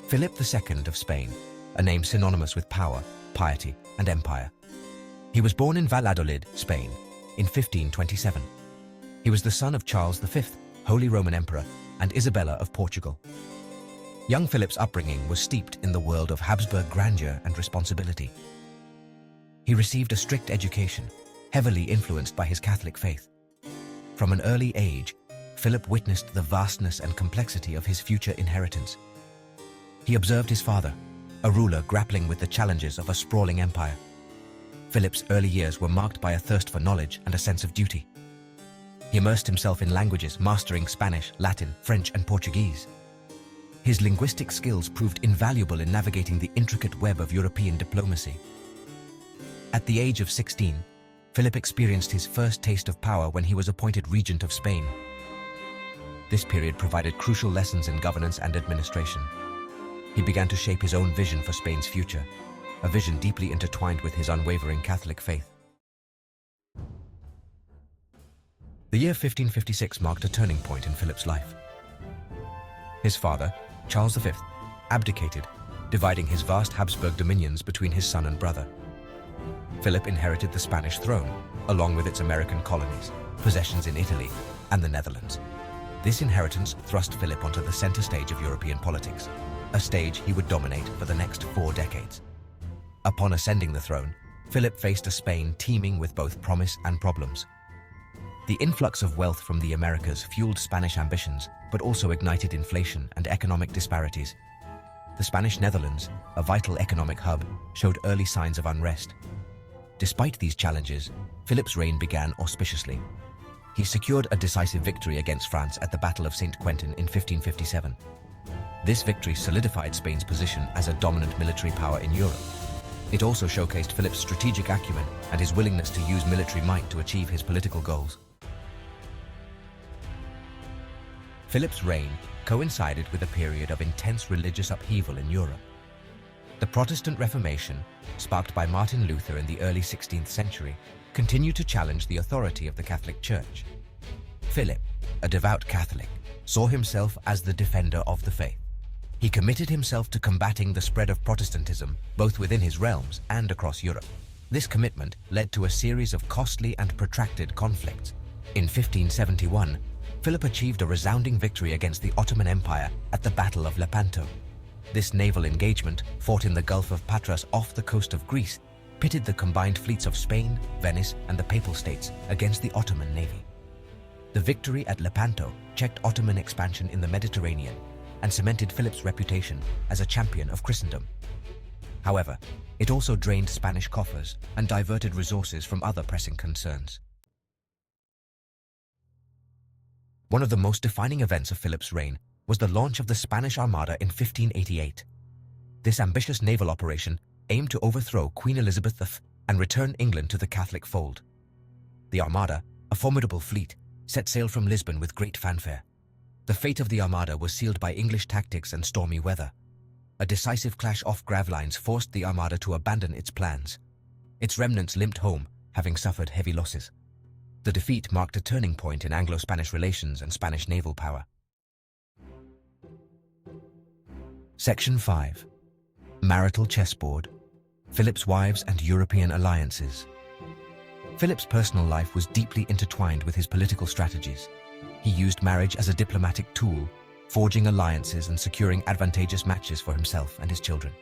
Philip II of Spain, a name synonymous with power, piety, and empire. He was born in Valladolid, Spain, in 1527. He was the son of Charles V, Holy Roman Emperor, and Isabella of Portugal. Young Philip's upbringing was steeped in the world of Habsburg grandeur and responsibility. He received a strict education, heavily influenced by his Catholic faith. From an early age, Philip witnessed the vastness and complexity of his future inheritance. He observed his father, a ruler grappling with the challenges of a sprawling empire. Philip's early years were marked by a thirst for knowledge and a sense of duty. He immersed himself in languages, mastering Spanish, Latin, French, and Portuguese. His linguistic skills proved invaluable in navigating the intricate web of European diplomacy. At the age of 16, Philip experienced his first taste of power when he was appointed regent of Spain. This period provided crucial lessons in governance and administration. He began to shape his own vision for Spain's future, a vision deeply intertwined with his unwavering Catholic faith. The year 1556 marked a turning point in Philip's life. His father, Charles V, abdicated, dividing his vast Habsburg dominions between his son and brother. Philip inherited the Spanish throne, along with its American colonies, possessions in Italy, and the Netherlands. This inheritance thrust Philip onto the center stage of European politics, a stage he would dominate for the next 4 decades. Upon ascending the throne, Philip faced a Spain teeming with both promise and problems. The influx of wealth from the Americas fueled Spanish ambitions, but also ignited inflation and economic disparities. The Spanish Netherlands, a vital economic hub, showed early signs of unrest. Despite these challenges, Philip's reign began auspiciously. He secured a decisive victory against France at the Battle of St. Quentin in 1557. This victory solidified Spain's position as a dominant military power in Europe. It also showcased Philip's strategic acumen and his willingness to use military might to achieve his political goals. Philip's reign coincided with a period of intense religious upheaval in Europe. The Protestant Reformation, sparked by Martin Luther in the early 16th century, continued to challenge the authority of the Catholic Church. Philip, a devout Catholic, saw himself as the defender of the faith. He committed himself to combating the spread of Protestantism, both within his realms and across Europe. This commitment led to a series of costly and protracted conflicts. In 1571, Philip achieved a resounding victory against the Ottoman Empire at the Battle of Lepanto. This naval engagement, fought in the Gulf of Patras off the coast of Greece, pitted the combined fleets of Spain, Venice, and the Papal States against the Ottoman navy. The victory at Lepanto checked Ottoman expansion in the Mediterranean and cemented Philip's reputation as a champion of Christendom. However, it also drained Spanish coffers and diverted resources from other pressing concerns. One of the most defining events of Philip's reign was the launch of the Spanish Armada in 1588. This ambitious naval operation aimed to overthrow Queen Elizabeth I and return England to the Catholic fold. The Armada, a formidable fleet, set sail from Lisbon with great fanfare. The fate of the Armada was sealed by English tactics and stormy weather. A decisive clash off Gravelines forced the Armada to abandon its plans. Its remnants limped home, having suffered heavy losses. The defeat marked a turning point in Anglo-Spanish relations and Spanish naval power. Section 5. Marital chessboard. Philip's wives and European alliances. Philip's personal life was deeply intertwined with his political strategies. He used marriage as a diplomatic tool, forging alliances and securing advantageous matches for himself and his children.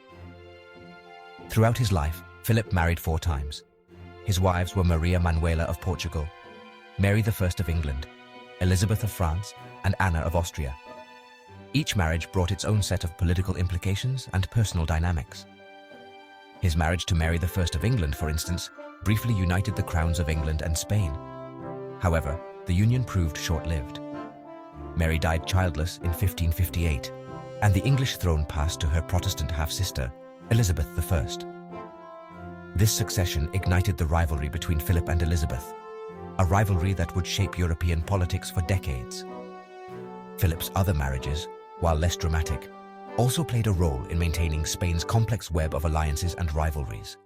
Throughout his life, Philip married 4 times. His wives were Maria Manuela of Portugal, Mary I of England, Elizabeth of France, and Anna of Austria. Each marriage brought its own set of political implications and personal dynamics. His marriage to Mary I of England, for instance, briefly united the crowns of England and Spain. However, the union proved short-lived. Mary died childless in 1558, and the English throne passed to her Protestant half-sister, Elizabeth I. This succession ignited the rivalry between Philip and Elizabeth, a rivalry that would shape European politics for decades. Philip's other marriages, while less dramatic, also played a role in maintaining Spain's complex web of alliances and rivalries.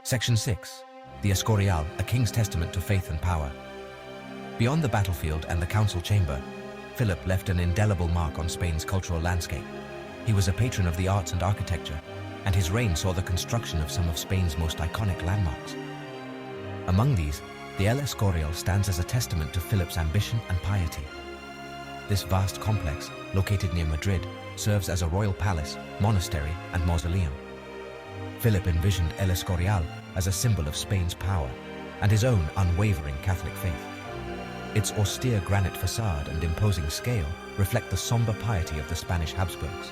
Section 6. The Escorial, a king's testament to faith and power. Beyond the battlefield and the council chamber, Philip left an indelible mark on Spain's cultural landscape. He was a patron of the arts and architecture, and his reign saw the construction of some of Spain's most iconic landmarks. Among these, the El Escorial stands as a testament to Philip's ambition and piety. This vast complex, located near Madrid, serves as a royal palace, monastery, and mausoleum. Philip envisioned El Escorial as a symbol of Spain's power and his own unwavering Catholic faith. Its austere granite facade and imposing scale reflect the somber piety of the Spanish Habsburgs.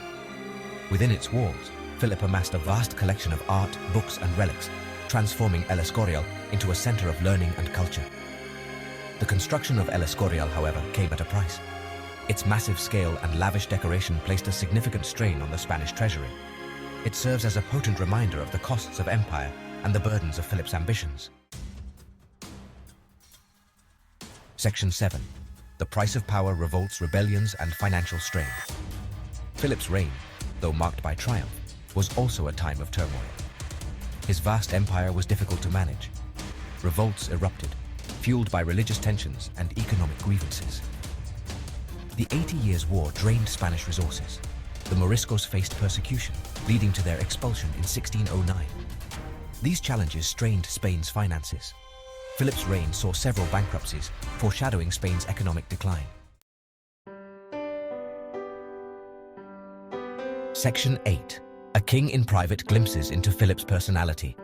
Within its walls, Philip amassed a vast collection of art, books, and relics, transforming El Escorial into a center of learning and culture. The construction of El Escorial, however, came at a price. Its massive scale and lavish decoration placed a significant strain on the Spanish treasury. It serves as a potent reminder of the costs of empire and the burdens of Philip's ambitions. Section 7. The price of power, revolts, rebellions, and financial strain. Philip's reign, though marked by triumph, was also a time of turmoil. His vast empire was difficult to manage. Revolts erupted, fueled by religious tensions and economic grievances. The 80 Years' War drained Spanish resources. The Moriscos faced persecution, leading to their expulsion in 1609. These challenges strained Spain's finances. Philip's reign saw several bankruptcies, foreshadowing Spain's economic decline. Section 8. A king in private glimpses into Philip's personality.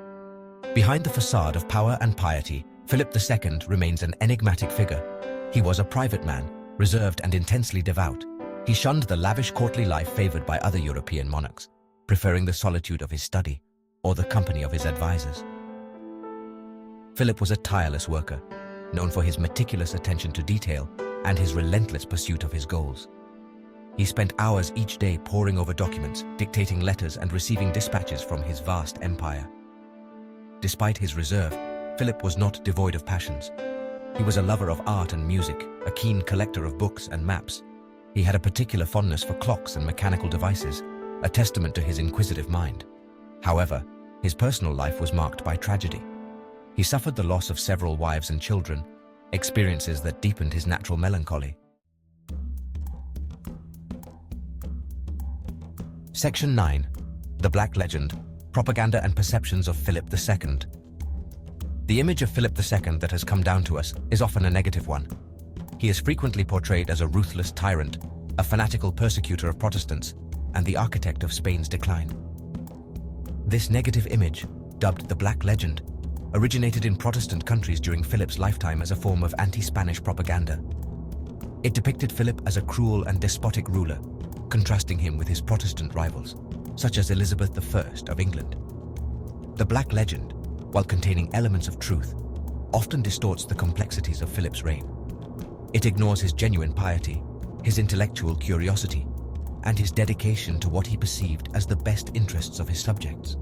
Behind the facade of power and piety, Philip II remains an enigmatic figure. He was a private man, reserved and intensely devout. He shunned the lavish courtly life favored by other European monarchs, preferring the solitude of his study or the company of his advisors. Philip was a tireless worker, known for his meticulous attention to detail and his relentless pursuit of his goals. He spent hours each day poring over documents, dictating letters, and receiving dispatches from his vast empire. Despite his reserve, Philip was not devoid of passions. He was a lover of art and music, a keen collector of books and maps. He had a particular fondness for clocks and mechanical devices, a testament to his inquisitive mind. However, his personal life was marked by tragedy. He suffered the loss of several wives and children, experiences that deepened his natural melancholy. Section 9. The Black Legend, Propaganda and Perceptions of Philip II. The image of Philip II that has come down to us is often a negative one. He is frequently portrayed as a ruthless tyrant, a fanatical persecutor of Protestants, and the architect of Spain's decline. This negative image, dubbed the Black Legend, originated in Protestant countries during Philip's lifetime as a form of anti-Spanish propaganda. It depicted Philip as a cruel and despotic ruler, contrasting him with his Protestant rivals, such as Elizabeth I of England. The Black Legend, while containing elements of truth, often distorts the complexities of Philip's reign. It ignores his genuine piety, his intellectual curiosity, and his dedication to what he perceived as the best interests of his subjects.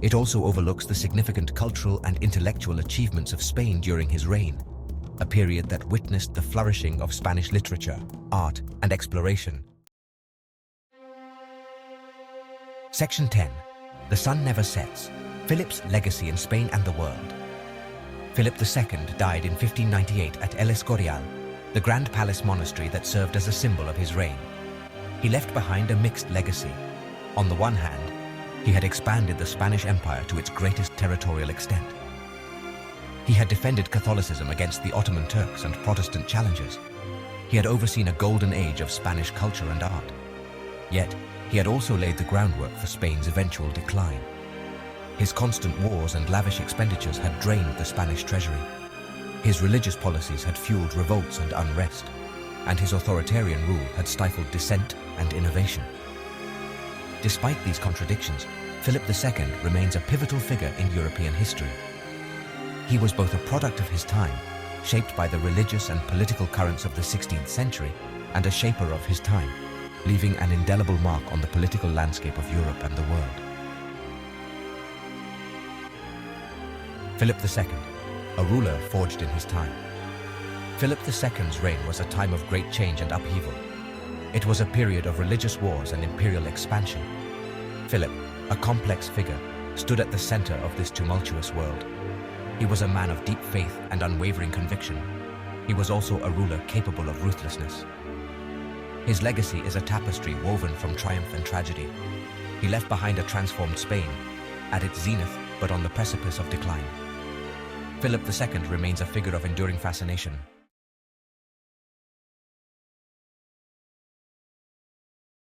It also overlooks the significant cultural and intellectual achievements of Spain during his reign, a period that witnessed the flourishing of Spanish literature, art, and exploration. Section 10. The Sun Never Sets, Philip's Legacy in Spain and the World. Philip II died in 1598 at El Escorial, the Grand Palace monastery that served as a symbol of his reign. He left behind a mixed legacy. On the one hand, he had expanded the Spanish Empire to its greatest territorial extent. He had defended Catholicism against the Ottoman Turks and Protestant challengers. He had overseen a golden age of Spanish culture and art. Yet, he had also laid the groundwork for Spain's eventual decline. His constant wars and lavish expenditures had drained the Spanish treasury. His religious policies had fueled revolts and unrest, and his authoritarian rule had stifled dissent and innovation. Despite these contradictions, Philip II remains a pivotal figure in European history. He was both a product of his time, shaped by the religious and political currents of the 16th century, and a shaper of his time, leaving an indelible mark on the political landscape of Europe and the world. Philip II, a ruler forged in his time. Philip II's reign was a time of great change and upheaval. It was a period of religious wars and imperial expansion. Philip, a complex figure, stood at the center of this tumultuous world. He was a man of deep faith and unwavering conviction. He was also a ruler capable of ruthlessness. His legacy is a tapestry woven from triumph and tragedy. He left behind a transformed Spain, at its zenith but on the precipice of decline. Philip II remains a figure of enduring fascination,